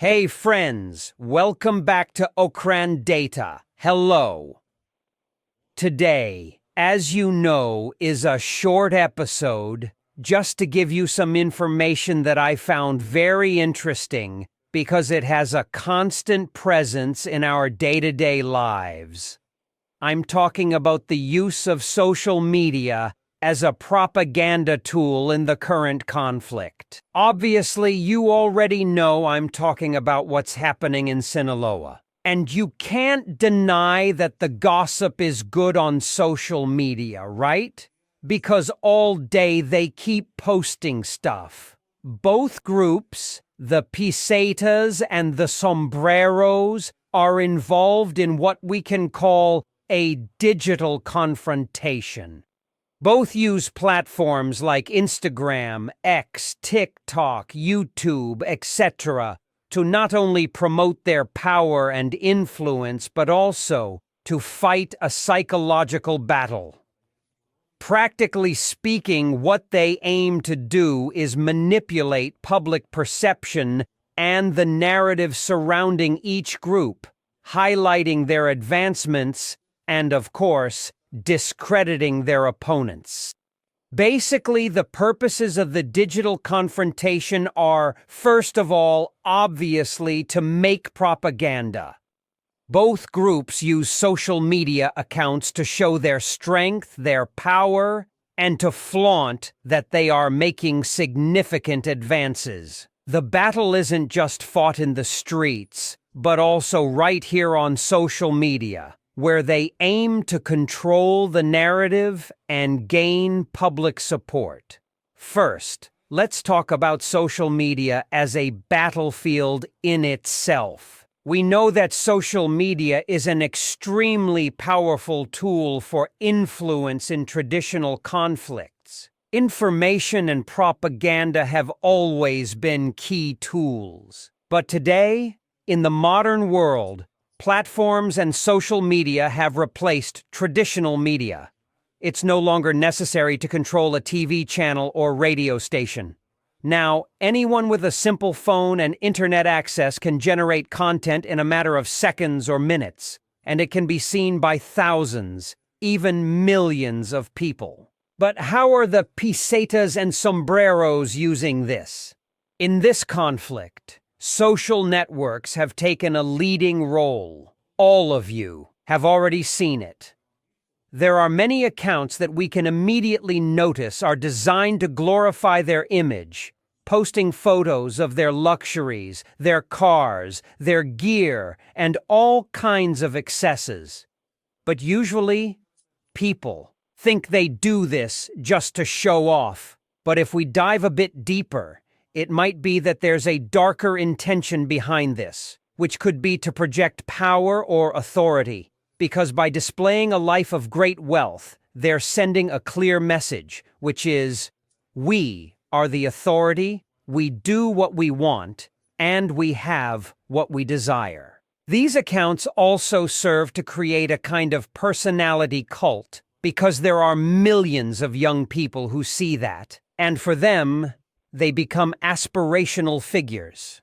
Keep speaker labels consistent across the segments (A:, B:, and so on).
A: Hey friends, welcome back to OCRAN Data. Hello. Today, as you know, is a short episode just to give you some information that I found very interesting because it has a constant presence in our day-to-day lives. I'm talking about the use of social media as a propaganda tool in the current conflict. Obviously, you already know I'm talking about what's happening in Sinaloa. And you can't deny that the gossip is good on social media, right? Because all day they keep posting stuff. Both groups, the pesetas and the sombreros, are involved in what we can call a digital confrontation. Both use platforms like Instagram, X, TikTok, YouTube, etc. to not only promote their power and influence, but also to fight a psychological battle. Practically speaking, what they aim to do is manipulate public perception and the narrative surrounding each group, highlighting their advancements and, of course, discrediting their opponents. Basically, the purposes of the digital confrontation are, first of all, obviously to make propaganda. Both groups use social media accounts to show their strength, their power, and to flaunt that they are making significant advances. The battle isn't just fought in the streets, but also right here on social media, where they aim to control the narrative and gain public support. First, let's talk about social media as a battlefield in itself. We know that social media is an extremely powerful tool for influence in traditional conflicts. Information and propaganda have always been key tools. But today, in the modern world, platforms and social media have replaced traditional media. It's no longer necessary to control a TV channel or radio station. Now, anyone with a simple phone and internet access can generate content in a matter of seconds or minutes, and it can be seen by thousands, even millions of people. But how are the pesetas and sombreros using this? In this conflict, social networks have taken a leading role. All of you have already seen it. There are many accounts that we can immediately notice are designed to glorify their image, posting photos of their luxuries, their cars, their gear, and all kinds of excesses. But usually, people think they do this just to show off. But if we dive a bit deeper, it might be that there's a darker intention behind this, which could be to project power or authority, because by displaying a life of great wealth, they're sending a clear message, which is, we are the authority, we do what we want, and we have what we desire. These accounts also serve to create a kind of personality cult, because there are millions of young people who see that, and for them, they become aspirational figures.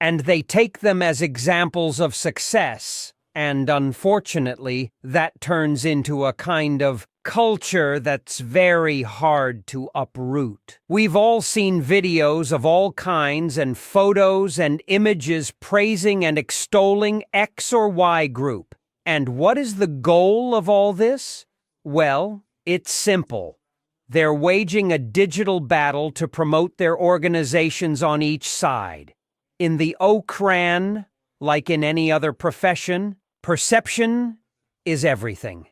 A: And they take them as examples of success, and unfortunately, that turns into a kind of culture that's very hard to uproot. We've all seen videos of all kinds and photos and images praising and extolling X or Y group. And what is the goal of all this? Well, it's simple. They're waging a digital battle to promote their organizations on each side. In the OCRAN, like in any other profession, perception is everything.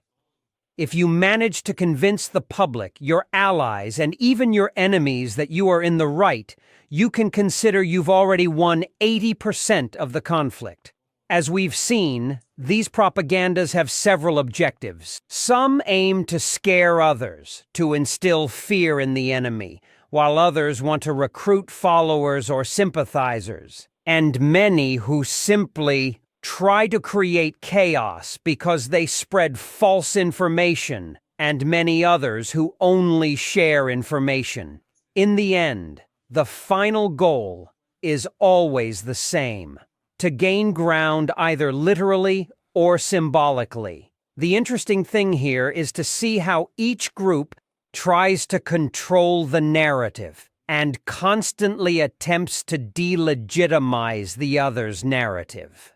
A: If you manage to convince the public, your allies, and even your enemies that you are in the right, you can consider you've already won 80% of the conflict. As we've seen, these propagandas have several objectives. Some aim to scare others, to instill fear in the enemy, while others want to recruit followers or sympathizers, and many who simply try to create chaos because they spread false information, and many others who only share information. In the end, the final goal is always the same: to gain ground either literally or symbolically. The interesting thing here is to see how each group tries to control the narrative and constantly attempts to delegitimize the other's narrative.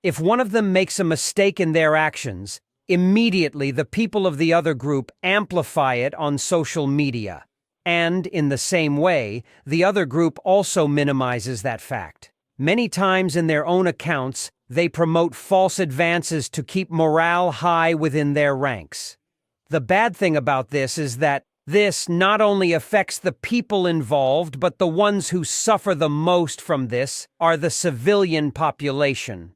A: If one of them makes a mistake in their actions, immediately the people of the other group amplify it on social media, and in the same way, the other group also minimizes that fact. Many times in their own accounts, they promote false advances to keep morale high within their ranks. The bad thing about this is that this not only affects the people involved, but the ones who suffer the most from this are the civilian population.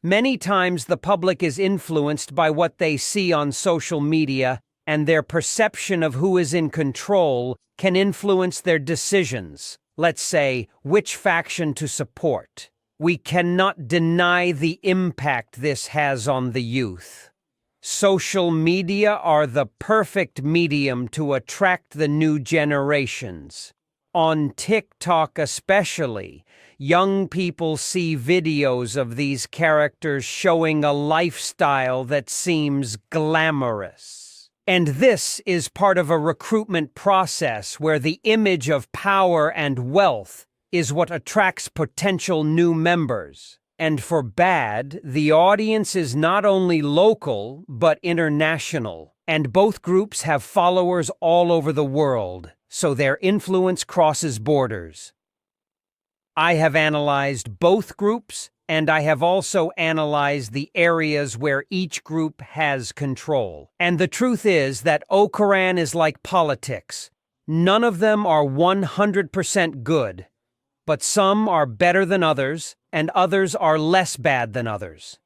A: Many times the public is influenced by what they see on social media, and their perception of who is in control can influence their decisions. Let's say, which faction to support. We cannot deny the impact this has on the youth. Social media are the perfect medium to attract the new generations. On TikTok especially, young people see videos of these characters showing a lifestyle that seems glamorous. And this is part of a recruitment process where the image of power and wealth is what attracts potential new members. And for bad, the audience is not only local, but international. And both groups have followers all over the world, so their influence crosses borders. I have analyzed both groups, and I have also analyzed the areas where each group has control. And the truth is that OCRAN is like politics. None of them are 100% good, but some are better than others, and others are less bad than others.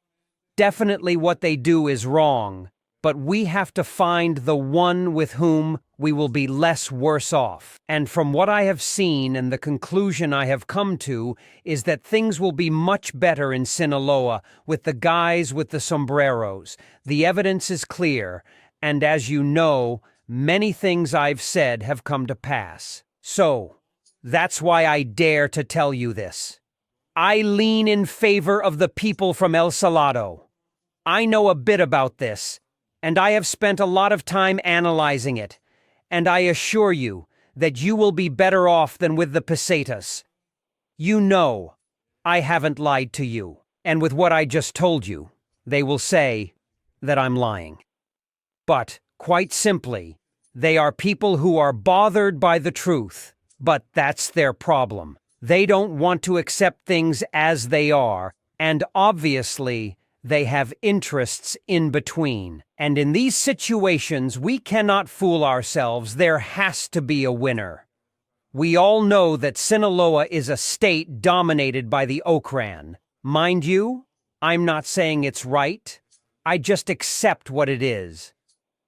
A: Definitely what they do is wrong, but we have to find the one with whom we will be less worse off. And from what I have seen and the conclusion I have come to is that things will be much better in Sinaloa with the guys with the sombreros. The evidence is clear, and as you know, many things I've said have come to pass. So, that's why I dare to tell you this. I lean in favor of the people from El Salado. I know a bit about this, and I have spent a lot of time analyzing it, and I assure you that you will be better off than with the pesetas. You know, I haven't lied to you, and with what I just told you, they will say that I'm lying. But, quite simply, they are people who are bothered by the truth, but that's their problem. They don't want to accept things as they are, and obviously, they have interests in between. And in these situations, we cannot fool ourselves. There has to be a winner. We all know that Sinaloa is a state dominated by the OCRAN. Mind you, I'm not saying it's right. I just accept what it is.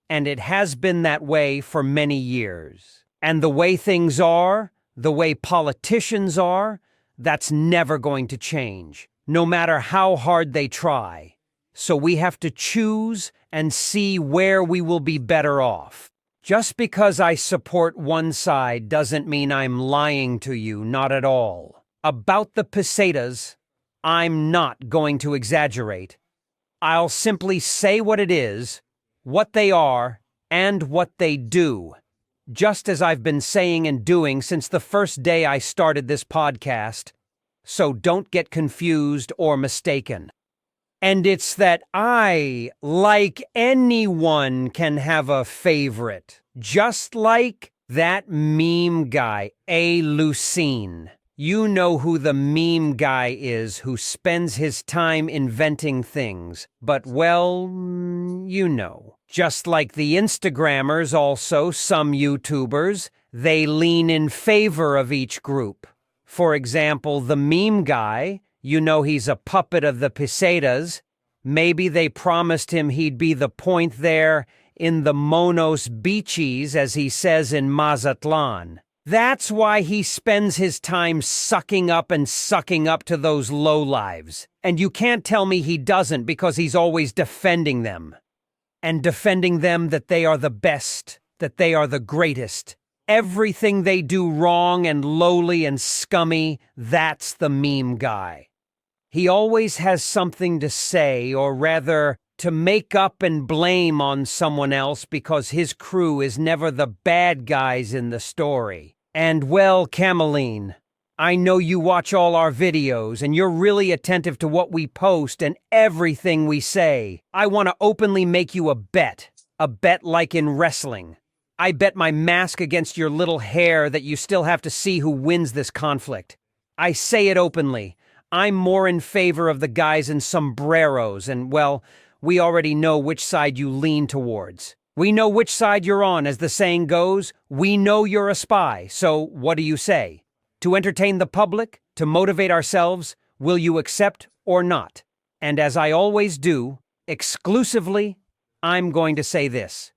A: And it has been that way for many years. And the way things are, the way politicians are, that's never going to change, no matter how hard they try. So we have to choose and see where we will be better off. Just because I support one side doesn't mean I'm lying to you, not at all. About the pesetas, I'm not going to exaggerate. I'll simply say what it is, what they are, and what they do, just as I've been saying and doing since the first day I started this podcast. So don't get confused or mistaken. And it's that I, like anyone, can have a favorite. Just like that meme guy, A. Lucene. You know who the meme guy is who spends his time inventing things. But, well, you know. Just like the Instagrammers also, some YouTubers, they lean in favor of each group. For example, the meme guy, you know he's a puppet of the pesetas. Maybe they promised him he'd be the point there in the Monos Beachies, as he says in Mazatlan. That's why he spends his time sucking up to those lowlives. And you can't tell me he doesn't, because he's always defending them. And defending them that they are the best, that they are the greatest. Everything they do wrong and lowly and scummy, that's the meme guy. He always has something to say, or rather, to make up and blame on someone else because his crew is never the bad guys in the story. And well, Cameline, I know you watch all our videos and you're really attentive to what we post and everything we say. I want to openly make you a bet like in wrestling. I bet my mask against your little hair that you still have to see who wins this conflict. I say it openly. I'm more in favor of the guys in sombreros, and well, we already know which side you lean towards. We know which side you're on, as the saying goes. We know you're a spy, so what do you say? To entertain the public? To motivate ourselves? Will you accept or not? And as I always do, exclusively, I'm going to say this.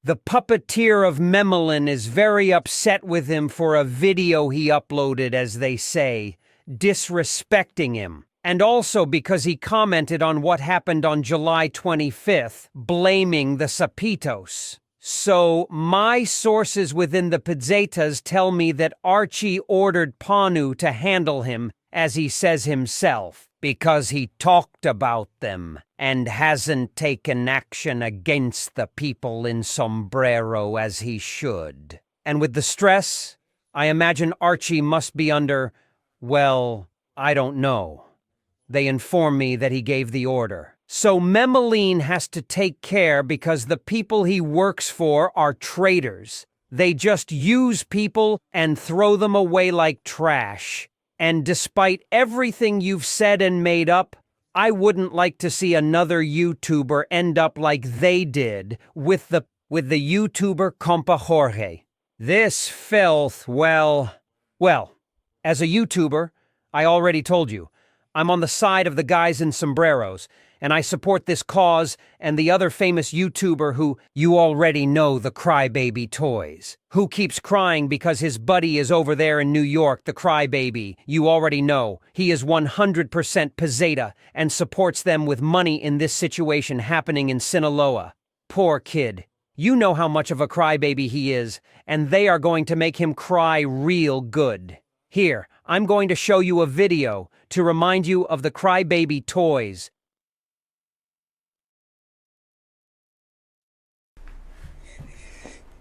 A: The puppeteer of Memelin is very upset with him for a video he uploaded, as they say, disrespecting him. And also because he commented on what happened on July 25th, blaming the Sapitos. So, my sources within the Pizzetas tell me that Archie ordered Panu to handle him, as he says himself, because he talked about them and hasn't taken action against the people in sombrero as he should. And with the stress, I imagine Archie must be under, well, I don't know. They inform me that he gave the order. So Memeline has to take care because the people he works for are traitors. They just use people and throw them away like trash. And despite everything you've said and made up, I wouldn't like to see another YouTuber end up like they did with the YouTuber Compa Jorge. This filth, well, as a YouTuber, I already told you, I'm on the side of the guys in sombreros, and I support this cause and the other famous YouTuber who you already know, the Crybaby Toys, who keeps crying because his buddy is over there in New York, the Crybaby. You already know. He is 100% Pizzeta and supports them with money in this situation happening in Sinaloa. Poor kid. You know how much of a crybaby he is, and they are going to make him cry real good. Here, I'm going to show you a video to remind you of the Crybaby Toys.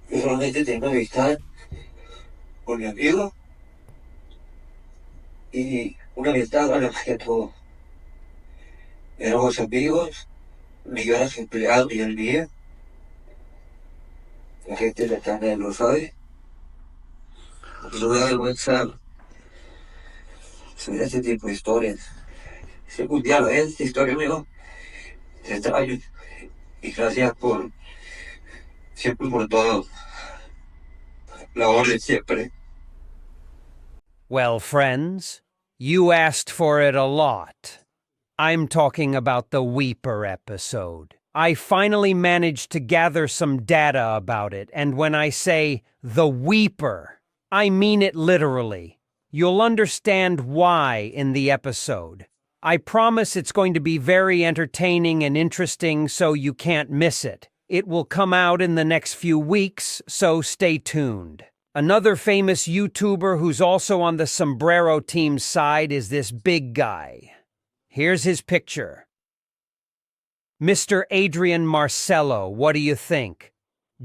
B: Yo solamente tengo amistad con mi amigo y una amistad vale más que todo. Éramos amigos, millones de empleados y el día. La gente de canal lo sabe. No me da vergüenza subir este tipo de historias. Es mundial, esta historia mío, 30 años. Y gracias por siempre por todo. La orden siempre.
A: Well, friends, you asked for it a lot. I'm talking about the Weeper episode. I finally managed to gather some data about it, and when I say the Weeper, I mean it literally. You'll understand why in the episode. I promise it's going to be very entertaining and interesting, so you can't miss it. It will come out in the next few weeks, so stay tuned. Another famous YouTuber who's also on the Sombrero team's side is this big guy. Here's his picture. Mr. Adrian Marcello, what do you think?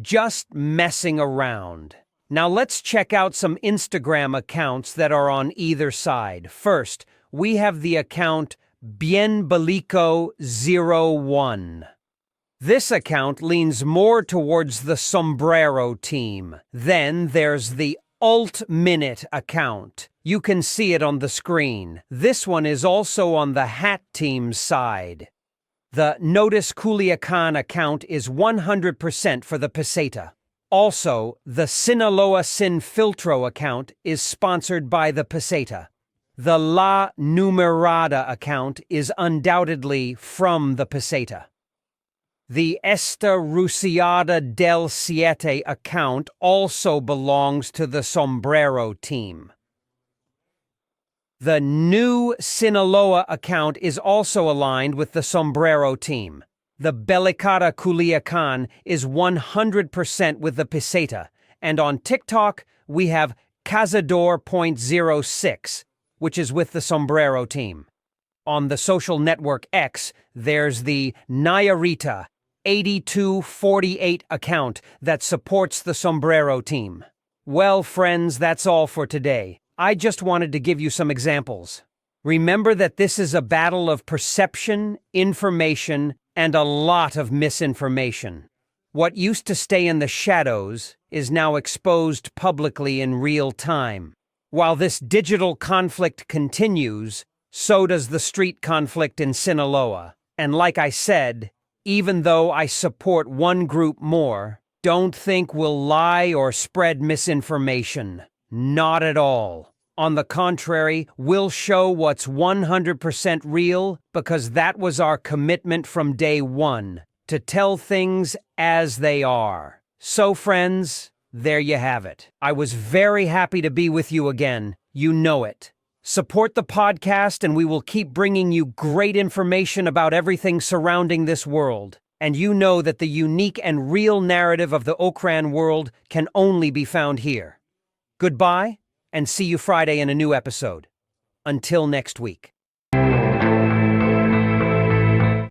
A: Just messing around. Now let's check out some Instagram accounts that are on either side. First, we have the account Bienbelico01. This account leans more towards the Sombrero team. Then there's the Alt Minute account. You can see it on the screen. This one is also on the Hat team's side. The Notice Culiacan account is 100% for the peseta. Also, the Sinaloa Sin Filtro account is sponsored by the peseta. The La Numerada account is undoubtedly from the peseta. The Esta Rusiada del Siete account also belongs to the Sombrero team. The new Sinaloa account is also aligned with the Sombrero team. The Belicata Culiacan is 100% with the peseta, And on TikTok, we have Cazador.06, which is with the Sombrero team. On the social network X, there's the Nayarita 8248 account that supports the Sombrero team. Well, friends, that's all for today. I just wanted to give you some examples. Remember that this is a battle of perception, information, and a lot of misinformation. What used to stay in the shadows is now exposed publicly in real time. While this digital conflict continues, so does the street conflict in Sinaloa. And like I said, even though I support one group more, don't think we'll lie or spread misinformation. Not at all. On the contrary, we'll show what's 100% real because that was our commitment from day one, to tell things as they are. So, friends, there you have it. I was very happy to be with you again. You know it. Support the podcast and we will keep bringing you great information about everything surrounding this world. And you know that the unique and real narrative of the OCRAN world can only be found here. Goodbye, and see you Friday in a new episode. Until next week.